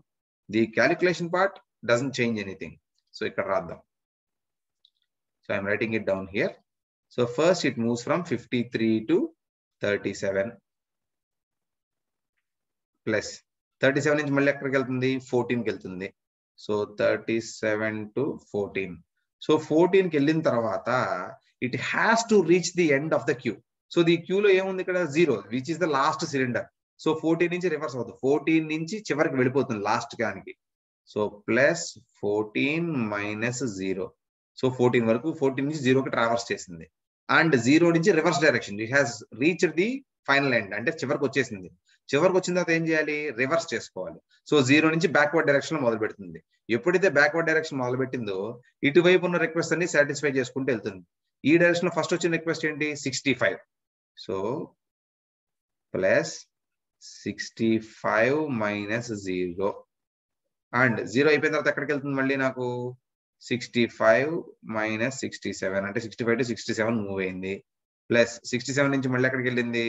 A: The calculation part doesn't change anything. So ఇక్కడ రాద్దాం. So I'm writing it down here. So first it moves from 53 to 37 plus 37 నుంచి మళ్ళీ ఎక్కడికి వెళ్తుంది, 14కి వెళ్తుంది. So 37 to 14. సో 14కి వెళ్ళిన తర్వాత it has to reach the end of the queue. So the క్యూలో ఏముంది ఇక్కడ 0, which is the last cylinder. So 14 నుంచి రివర్స్ అవుతుంది, 14 నుంచి చివరికి వెళ్ళిపోతుంది లాస్ట్ దానికి. So plus 14 minus 0. సో 14 వరకు 14 నుంచి 0కి ట్రావర్స్ చేసింది. అండ్ 0 నుంచి reverse direction, it has reached the final end, అంటే చివరికి వచ్చేసింది. చివరికి వచ్చిన తర్వాత ఏం చేయాలి, రివర్స్ చేసుకోవాలి. సో 0 నుంచి బ్యాక్వర్డ్ డైరెక్షన్ లో మొదలు పెడుతుంది. ఎప్పుడైతే బ్యాక్వర్డ్ డైరెక్షన్ మొదలు పెట్టిందో ఇటువైపు ఉన్న రిక్వెస్ట్ అన్ని సాటిస్ఫై చేసుకుంటూ వెళ్తుంది. ఈ డైరెక్షన్ లో ఫస్ట్ వచ్చిన రిక్వెస్ట్ ఏంటి, 65. So plus 65 minus 0. అండ్ 0 అయిపోయిన తర్వాత ఎక్కడికి వెళ్తుంది మళ్ళీ నాకు, 65 మైనస్ 67, అంటే 65 to 67 మూవ్ అయింది. ప్లస్ 67 నుంచి మళ్ళీ ఎక్కడికి వెళ్ళింది,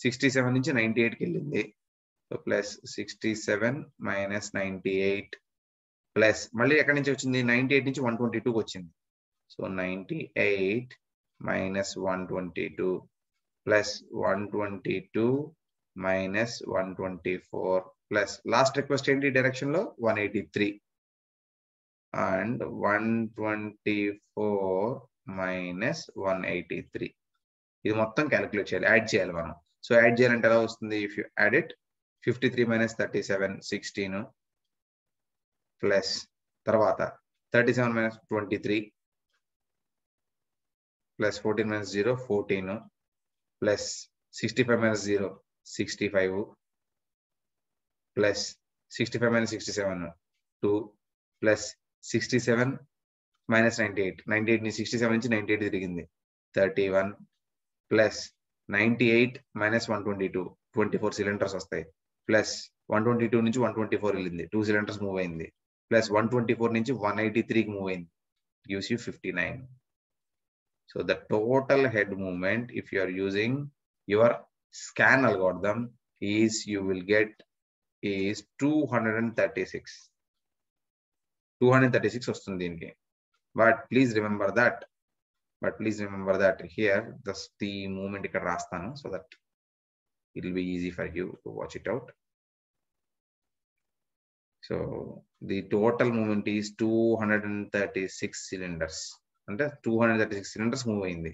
A: 67 నుంచి 98కి వెళ్ళింది. సో ప్లస్ 67 మైనస్ 98 ప్లస్ మళ్ళీ ఎక్కడి నుంచి వచ్చింది, 98 నుంచి 122కి వచ్చింది. So 98 minus 122 plus 122 minus 124 plus last request ఏంటి డైరెక్షన్ లో 183 అండ్ 124 మైనస్ 183. ఇది మొత్తం క్యాలిక్యులేట్ చేయాలి, యాడ్ చేయాలి మనం. సో యాడ్ చేయాలంటే ఎలా వస్తుంది, if you add it 53 minus 37 16 plus తర్వాత 37 minus 23 plus 14 minus 0 14 plus 65 minus 0 65 plus 65 minus 67 2 plus 67 minus 98 ని 67 నుంచి 98 తిరిగింది 31 ప్లస్ 98 మైనస్ 122 24 సిలిండర్స్ వస్తాయి. ప్లస్ 122 నుంచి 124 వెళ్ళింది, 2 సిలిండర్స్ మూవ్ అయింది. ప్లస్ 124 నుంచి 183కి మూవ్ అయింది, gives you 59. So the total head movement, if you are using your scan algorithm, is you will get is 236. 236 వస్తుంది దీనికి. But please remember that here the movement ఇక్కడ రాస్తాను, so that it will be easy for you to watch it out. So the total movement is 236 cylinders. అంటే 236 cylinders move అయింది.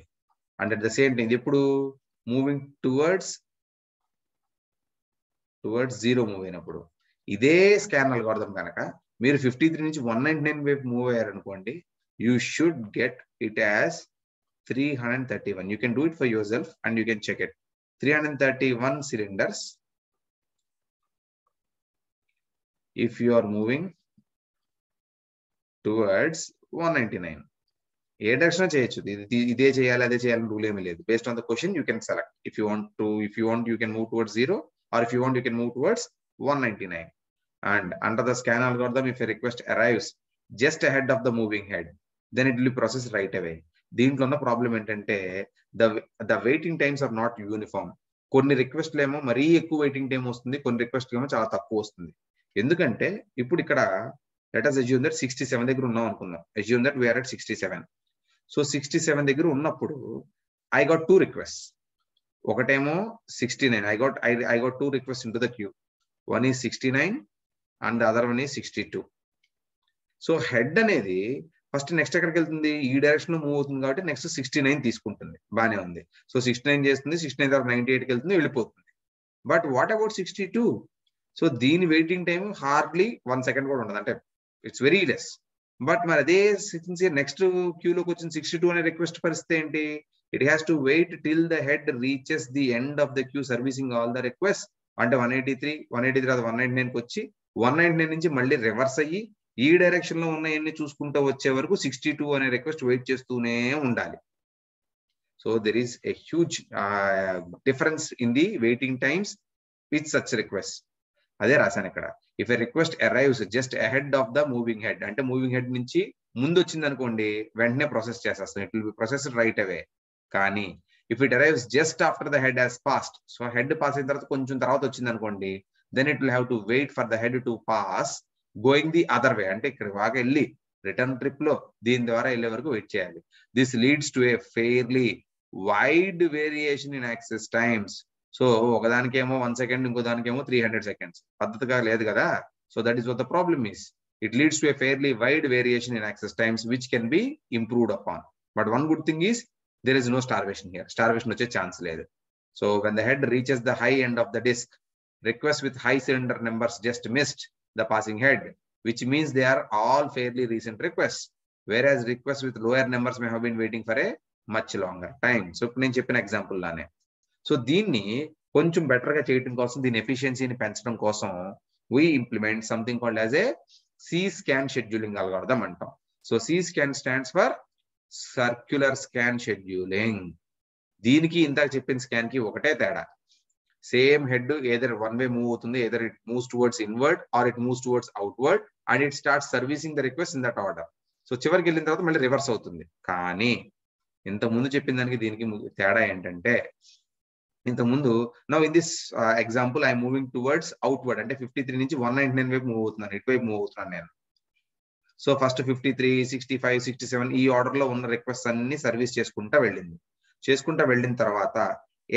A: And at the same time ఎప్పుడు moving towards 0 move అయినప్పుడు. ఇదే scan algorithm కనుక మీరు 53 నుంచి 199 వైపు move అయ్యారనుకోండి, you should get it as 331. You can do it for yourself and you can check it. 331 cylinders if you are moving towards 199. ఏ direction చేయొచ్చు, ఇదే చేయాలి అదే చేయాలని రూల్ ఏమీ లేదు. Based on the question you can select. If you want you can move towards 0, or if you want you can move towards 199. And under the scan algorithm, if a request arrives just ahead of the moving head, then it will be processed right away. దీంట్లో ఉన్న problem ఏంటంటే the waiting times are not uniform. కొన్ని రిక్వెస్ట్లు ఏమో మరీ ఎక్కువ waiting time వస్తుంది, కొన్ని రిక్వెస్ట్లు ఏమో చాలా తక్కువ వస్తుంది. ఎందుకంటే ఇప్పుడు ఇక్కడ let us assume that 67 దగ్గర ఉన్నాం అనుకుందాం. assume that we are at 67. So 67 దగ్గర ఉన్నప్పుడు I got 2 requests. ఒకటేమో 69. I got 2 requests into the queue. One is 69 and the other one is 62. So head అనేది ఫస్ట్ నెక్స్ట్ ఎక్కడికి వెళ్తుంది, ఈ డైరెక్షన్ లో మూవ్ అవుతుంది కాబట్టి నెక్స్ట్ 69 తీసుకుంటుంది, బానే ఉంది. సో 69 చేస్తుంది, 69 తర్వాత 98కి వెళ్తుంది, వెళ్ళిపోతుంది. But what about 62? సో దీని వెయిటింగ్ టైం హార్డ్లీ 1 సెకండ్ కూడా ఉండదు, అంటే ఇట్స్ వెరీ లెస్. బట్ మరి అదే నెక్స్ట్ క్యూలోకి వచ్చిన 62 అనే రిక్వెస్ట్ పరిస్థితి ఏంటి, it has to wait till the head reaches the end of the queue servicing all the request. అంటే 183 తర్వాత 199కి వచ్చి 199 నుంచి మళ్ళీ రివర్స్ అయ్యి ఈ డైరెక్షన్ లో ఉన్న ఎన్ని చూసుకుంటూ వచ్చే వరకు 62 అనే రిక్వెస్ట్ వెయిట్ చేస్తూనే ఉండాలి. So there is a huge difference in the waiting times with such request. అదే రాశాను ఇక్కడ. If a request arrives just ahead of the moving head, అంటే మూవింగ్ హెడ్ నుంచి ముందు వచ్చింది అనుకోండి, వెంటనే ప్రాసెస్ చేసేస్తాం, it will be processed right away. కానీ if it arrives just after the head has passed, so head pass అయిన తర్వాత కొంచెం తర్వాత వచ్చింది అనుకోండి, then it will have to wait for the head to pass going the other way, అంటే ఇక్కడ బాగా వెళ్ళి రిటర్న్ ట్రిప్ లో దీని ద్వారా వెళ్ళే వరకు వెయిట్ చేయాలి. This leads to a fairly wide variation in access times. So ఒకదానికేమో 1 సెకండ్, ఇంకో దానికేమో 300 seconds. పద్ధతిగా లేదు కదా. So that is what the problem is. It leads to a fairly wide variation in access times which can be improved upon. But one good thing is there is no starvation here. Starvation వచ్చే chance లేదు. So when the head reaches the high end of the disk, requests with high cylinder numbers just missed the passing head, which means they are all fairly recent requests, whereas requests with lower numbers may have been waiting for a much longer time. So నేను చెప్పిన example లానే. So దీన్ని కొంచెం better గా చేయడం కోసం, దీని ఎఫిషియన్సీని పెంచడం కోసం we implement something called as a C-scan scheduling algorithm అంటాం. So C-scan stands for circular scan scheduling. దీనికి ఇందాక చెప్పిన స్కాన్ కి ఒకటే తేడా, same head either one way move అవుతుంది, either it moves towards inward or it moves towards outward and it start servicing the request in that order. So చివరికి వెళ్ళిన తర్వాత మళ్ళీ రివర్స్ అవుతుంది. కానీ ఇంత ముందు చెప్పిన దానికి దీనికి తేడా ఏంటంటే, ఇంతకుముందు now in this example I'm moving towards outward, అంటే 53 నుంచి 199 వైపు మూవ్ అవుతున్నాను, ఇటువైపు మూవ్ అవుతున్నాను నేను. సో ఫస్ట్ 53, 65, 67 ఈ ఆర్డర్ లో ఉన్న రిక్వెస్ట్ అన్ని సర్వీస్ చేసుకుంటా వెళ్ళిన తర్వాత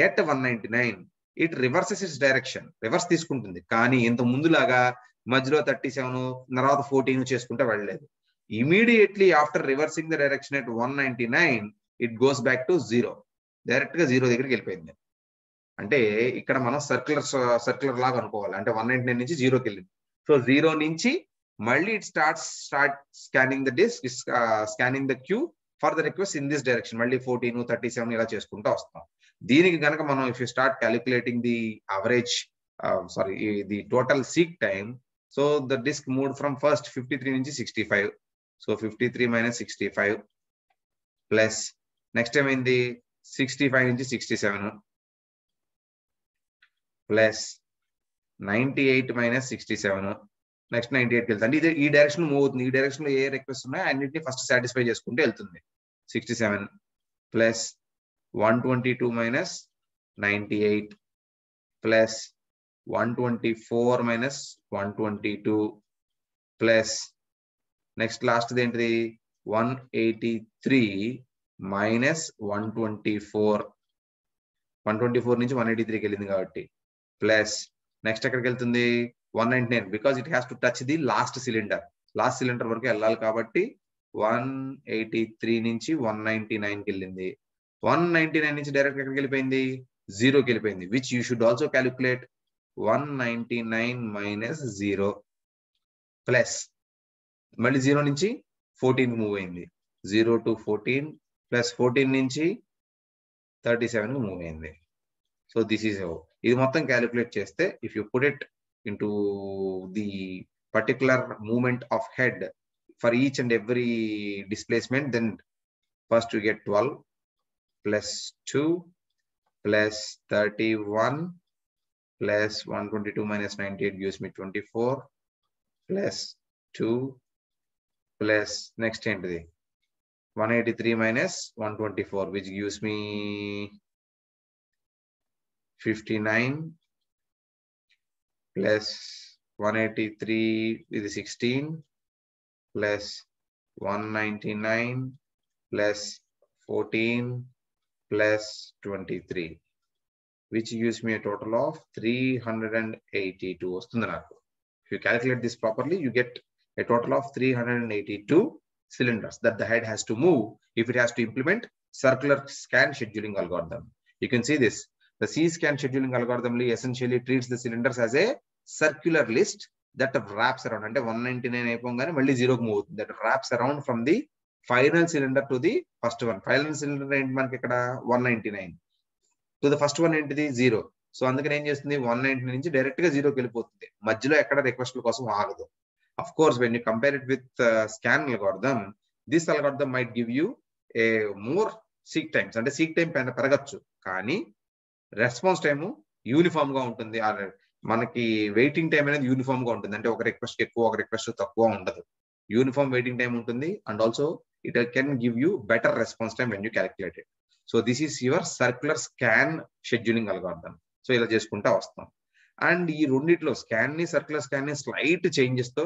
A: at 199 it reverses it's direction, reverse తీసుకుంటుంది. కానీ ఇంత ముందులాగా మధ్యలో 37 తర్వాత 14 చేసుకుంటా వెళ్ళలేదు. Immediately after reversing the direction at 199 it goes back to 0, direct గా 0 దగ్గరికి వెళ్ళిపోయింది. అంటే ఇక్కడ మనం సర్క్యులర్ లాగా అనుకోవాలి. అంటే 199 నుంచి 0కి వెళ్ళింది. సో 0 నుంచి మళ్ళీ it start scanning the disk, scanning the queue for the request in this direction. మళ్ళీ 14, 37 ఇలా చేసుకుంటూ వస్తాం. దీనికి కనుక మనం if you start calculating the average the total seek time, so the disk moved from first 53 నుంచి 65. సో 53 - 65 ప్లస్ నెక్స్ట్ ఏమైంది 65 నుంచి 67 ప్లస్ 98 - 67, నెక్స్ట్ 98కి వెళ్తుంది. ఇది ఈ డైరెక్షన్ మూవ్ అవుతుంది. ఈ డైరెక్షన్ లో ఏ రిక్వెస్ట్ ఉన్నాయో అన్నింటినీ ఫస్ట్ సాటిస్ఫై చేసుకుంటూ వెళ్తుంది. 67 plus 122 - 98 plus 124 - 122 plus next last ఏంటిది 183 - 124, 124 నుంచి 183కి వెళ్ళింది కాబట్టి ప్లస్ నెక్స్ట్ ఎక్కడికి వెళ్తుంది 199, because it has to touch the last cylinder వరకు వెళ్ళాలి కాబట్టి 183 నుంచి 199కి వెళ్ళింది. 199 నుంచి డైరెక్ట్ ఎక్కడికి వెళ్ళిపోయింది 0కి వెళ్ళిపోయింది, which you should also calculate 199 - 0 plus మళ్ళీ 0 నుంచి 14కి మూవ్ అయింది, 0 to 14 ప్లస్ 14 నుంచి 37కి మూవ్ అయింది. సో దిస్ ఈస్ హౌ ఇది మొత్తం క్యాలిక్యులేట్ చేస్తే if you put it into the particular movement of head for each and every displacement, then first you get 12 plus 2 plus 31 plus 122 - 98 gives me 24 plus 2 plus next ఏంటిది 183 - 124 which gives me 59 plus 183 is 16 plus 199 plus 14 plus 23, which gives me a total of 382 వస్తుంది నాకు. If you calculate this properly, you get a total of 382 cylinders that the head has to move if it has to implement circular scan scheduling algorithm. You can see this. The C-scan scheduling algorithm essentially treats the cylinders as a circular list that wraps around. అంటే 199 అయిపోగానే మళ్ళీ 0కి move అవుతుంది. That wraps around from the final cylinder to the first one. Final cylinder ఏంటి మనకి ఇక్కడ 199 to the first one ఏంటిది 0. So అందుకని ఏం చేస్తుంది 199 నుంచి డైరెక్ట్ గా 0కి వెళ్ళిపోతుంది, మధ్యలో ఎక్కడ రిక్వెస్ట్ల కోసం ఆగదు. Of course, when you compare it with scan algorithm, this algorithm might give you a more seek times. అంటే seek time పెరగచ్చు, కానీ రెస్పాన్స్ టైమ్ యూనిఫామ్ గా ఉంటుంది. మనకి వెయిటింగ్ టైం అనేది యూనిఫామ్ గా ఉంటుంది. అంటే ఒక రిక్వెస్ట్ ఎక్కువ, ఒక రిక్వెస్ట్ తక్కువ ఉండదు. యూనిఫామ్ వెయిటింగ్ టైం ఉంటుంది. And also it can give you better response time when you calculate it. So this is your circular scan scheduling algorithm. So ఇలా చేసుకుంటా వస్తాం. అండ్ ఈ రెండిట్లో స్కాన్ ని సర్క్యులర్ స్కాన్ ని స్లైట్ చేంజెస్ తో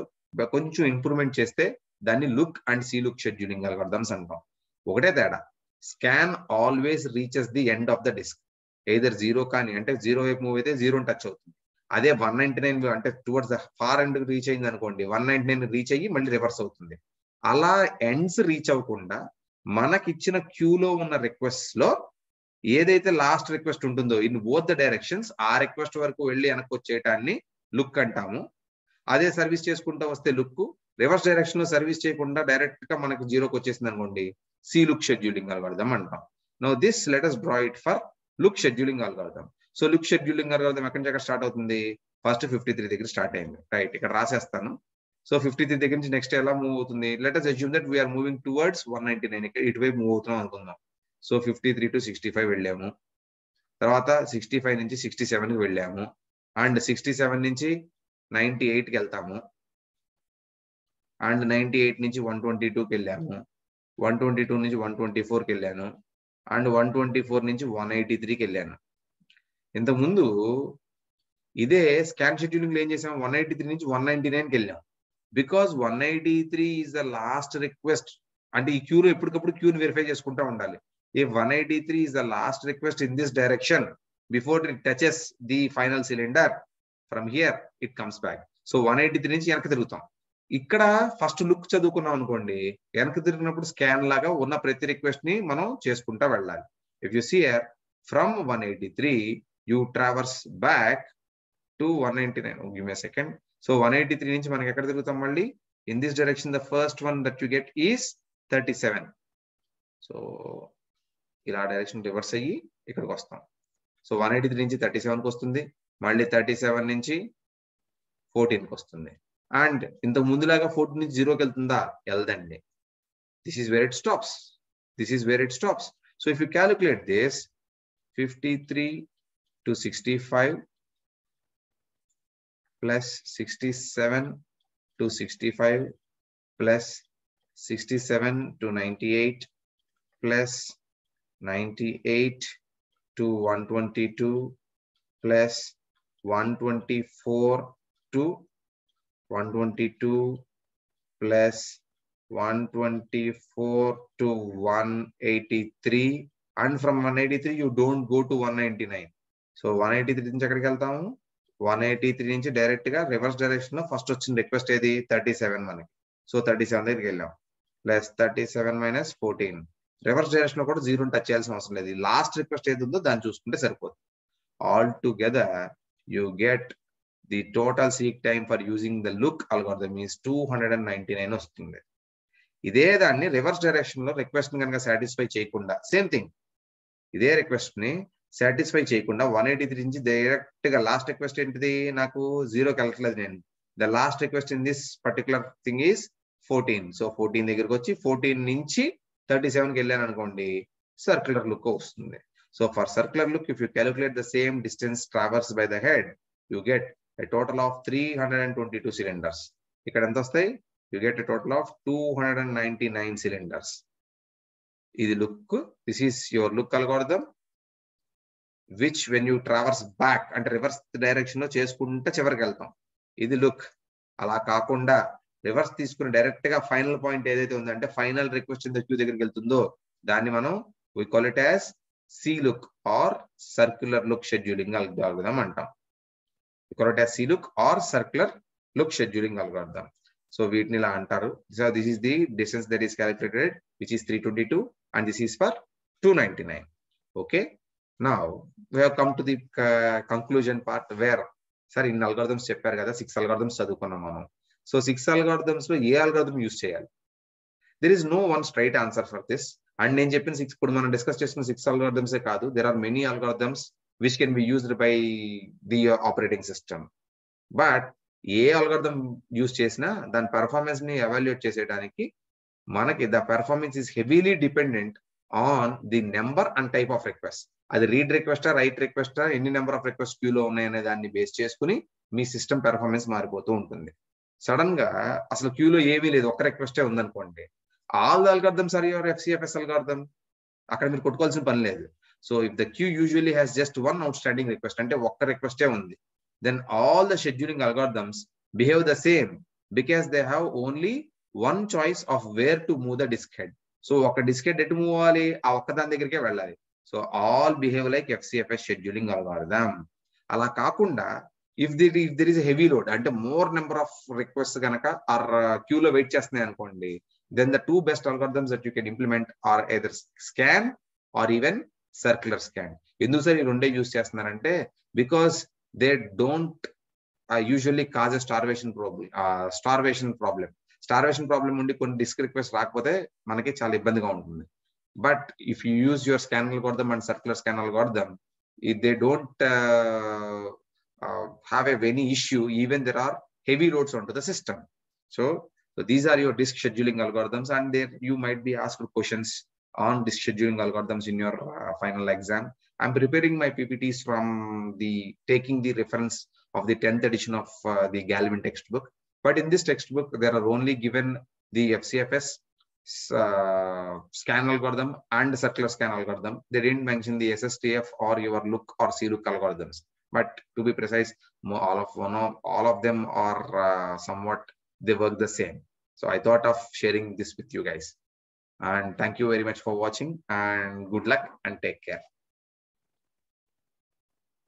A: కొంచెం ఇంప్రూవ్మెంట్ చేస్తే దాన్ని look and C look scheduling algorithms అంటాం. ఒకటే తేడా, scan always reaches the end of the disk. Either 0 కానీ అంటే 0 వైపు మూవ్ అయితే 0 టచ్ అవుతుంది. అదే 199 అంటే towards the far end reach అయింది అనుకోండి, 199 రీచ్ అయ్యి మళ్ళీ రివర్స్ అవుతుంది. అలా ఎండ్స్ రీచ్ అవ్వకుండా మనకిచ్చిన క్యూలో ఉన్న రిక్వెస్ట్ లో ఏదైతే లాస్ట్ రిక్వెస్ట్ ఉంటుందో ఇన్ బోత్ ద డైరెక్షన్స్ ఆ రిక్వెస్ట్ వరకు వెళ్ళి వెనక్కి వచ్చేయటాన్ని లుక్ అంటాము. అదే సర్వీస్ చేసుకుంటూ వస్తే లుక్, రివర్స్ డైరెక్షన్ లో సర్వీస్ చేయకుండా డైరెక్ట్ గా మనకు జీరోకి వచ్చేసింది అనుకోండి, సి లుక్ షెడ్యూలింగ్ అల్గారిథం అంటాం. Now this let us draw it for look scheduling algorithm. So look scheduling algorithm ఎక్కడి నుంచి ఎక్కడ స్టార్ట్ అవుతుంది? ఫస్ట్ 53 దగ్గర స్టార్ట్ అయింది. రైట్, ఇక్కడ రాసేస్తాను. సో 53 దగ్గర నుంచి నెక్స్ట్ ఎలా మూవ్ అవుతుంది? Let us assume that we are moving towards 199. ఇక్కడ ఇటువైపు మూవ్ అవుతున్నాం అనుకుందాం. సో 53 to 65 వెళ్ళాము, తర్వాత 65 నుంచి 67 కి వెళ్ళాము, అండ్ 67 నుంచి 98కి వెళ్తాము, అండ్ 98 నుంచి 122కి వెళ్ళాము, 122 నుంచి 124కి వెళ్ళాను, అండ్ 124 నుంచి 183కి వెళ్ళాను. ఇంతకుముందు ఇదే స్కాన్ షెడ్యూలింగ్ లో ఏం చేసాం? 183 నుంచి 199కి వెళ్ళాం. Because 183 is the last request. అంటే ఈ క్యూలో ఎప్పటికప్పుడు క్యూని వెరిఫై చేసుకుంటా ఉండాలి. If 183 is the last request in this direction, before it touches the final cylinder, from here it comes back. So 183 నుంచి వెనక్కి తిరుగుతాం. ఇక్కడ ఫస్ట్ లుక్ చదువుకున్నాం అనుకోండి, వెనక్కి తిరిగినప్పుడు స్కాన్ లాగా ఉన్న ప్రతి రిక్వెస్ట్ ని మనం చేసుకుంటా వెళ్ళాలి. If you see here, from 183 you traverse back to 199. Oh, give me a second. So 183 నుంచి మనకి ఎక్కడ తిరుగుతాం మళ్ళీ? In this direction, the first one that you get is 37. So ఇలా డైరెక్షన్ రివర్స్ అయ్యి ఇక్కడికి వస్తాం. సో 183 నుంచి 37కి వస్తుంది, మళ్ళీ 37 నుంచి 14కి వస్తుంది. అండ్ ఇంతకు ముందులాగా 14 నుంచి 0కి వెళ్తుందా? వెళ్దండి. This is where it stops. This is where it stops. So if you calculate this, 53 to 65 plus 67 to 65 plus 67 to 98 plus 98 to 122 plus 124 to 122 plus 124 to 183, and from 183 you don't go to 199. So 183 నుంచి ఎక్కడికి వెళ్తాము? 183 నుంచి direct గా reverse direction లో first వచ్చిన request ఏది? 37 మనకి. So 37 దగ్గరికి వెళ్ళాం, ప్లస్ 37 మైనస్ 14. రివర్స్ డైరెక్షన్ లో కూడా 0 టచ్ చేయాల్సిన అవసరం లేదు. లాస్ట్ రిక్వెస్ట్ ఏది ఉందో దాన్ని చూసుకుంటే సరిపోతుంది. All together you get the total seek time for using the look algorithm is 299 వస్తుంది. ఇదే దాన్ని రివర్స్ డైరెక్షన్ లో రిక్వెస్ట్ ని కనుక సాటిస్ఫై చేయకుండా, సేమ్ థింగ్, ఇదే రిక్వెస్ట్ ని సాటిస్ఫై చేయకుండా 183 నుంచి డైరెక్ట్ గా లాస్ట్ రిక్వెస్ట్ ఏంటిది? నాకు 0కి వెళ్ళట్లేదు నేను. The last request in this particular thing is 14. So 14 దగ్గరకు వచ్చి 14 నుంచి 37కి వెళ్ళాను అనుకోండి, సర్క్యులర్ లుక్ వస్తుంది. So for circular look, if you calculate the same distance traverse by the head, you get a total of 322 cylinders. ఇక్కడ ఎంత వస్తాయి? You get a total of 299 cylinders. ఇది look. This is your look algorithm, which when you traverse back అంటే reverse direction లో చేసుకుంటే చివరికి వెళ్తాం. ఇది లుక్. అలా కాకుండా రివర్స్ తీసుకుని డైరెక్ట్ గా ఫైనల్ పాయింట్ ఏదైతే ఉందంటే ఫైనల్ రిక్వెస్ట్ ఇంత క్యూ దగ్గరికి వెళ్తుందో దాన్ని మనం we call it as C look or circular look scheduling algorithm అంటాం. We call it as C look or circular look scheduling algorithm. So వీటిని ఇలా అంటారు. So this is the distance that is calculated, which is 322, and this is for 299. Okay. Now we have come to the conclusion part where sir in algorithms చెప్పారు కదా, 6 algorithms చదువుకున్నాం మనం. So 6 algorithms లో ఏ algorithm use చేయాలి? There is no one straight answer for this. And నేను చెప్పిన 6 ఇప్పుడు మనం డిస్కస్ చేసిన 6 algorithms కాదు, there are many algorithms which can be used by the operating system. But A algorithm use చేసినా దాని పెర్ఫార్మెన్స్ ని ఎవాల్యుయేట్ చేసేయడానికి మనకి the performance is heavily dependent on the number and type of request. అది read రిక్వెస్టా, right రిక్వెస్టా, ఎన్ని number of request క్యూలో ఉన్నాయనే దాన్ని base చేసుకుని మీ సిస్టమ్ పెర్ఫార్మెన్స్ మారిపోతూ ఉంటుంది. సడన్ గా అసలు క్యూలో ఏమీ లేదు, ఒక్క రిక్వెస్టే ఉందనుకోండి, all the algorithms are your FCFS algorithm. అక్కడ మీరు కొట్టుకోవాల్సిన పని లేదు. So if the queue usually has just one outstanding request, అంటే ఒక్క రిక్వెస్టే ఉంది, then all the scheduling algorithms behave the same because they have only one choice of where to move the disk head. So ఒక disk head ఎటు move అవ్వాలి? ఆ ఒక్క దాని దగ్గరికే వెళ్ళాలి. So all behave like FCFS scheduling algorithm. అలా కాకుండా if there is a heavy load, అంటే మోర్ నెంబర్ ఆఫ్ రిక్వెస్ట్ కనుక ఆర్ క్యూలో వెయిట్ చేస్తున్నాయి అనుకోండి, then the two best algorithms that you can implement are either scan or even circular scan. Enduku sir ee రెండే use చేస్తున్నారంటే because they don't usually cause a starvation problem. Starvation problem ఉండి కొన్ని disc request రాకపోతే మనకి చాలా ఇబ్బందిగా ఉంటుంది. But if you use your scan algorithm and circular scan algorithm, if they don't have any issue, even there are heavy loads onto the system. So these are your disk scheduling algorithms, and there you might be asked questions on disk scheduling algorithms in your final exam. I'm preparing my PPTs from taking the reference of the 10th edition of the Galvin textbook. But in this textbook, there are only given the FCFS scan algorithm and circular scan algorithm. They didn't mention the SSTF or your look or CLOOK algorithms. But to be precise, all of them are somewhat, they work the same. So I thought of sharing this with you guys. And thank you very much for watching, and good luck and take care.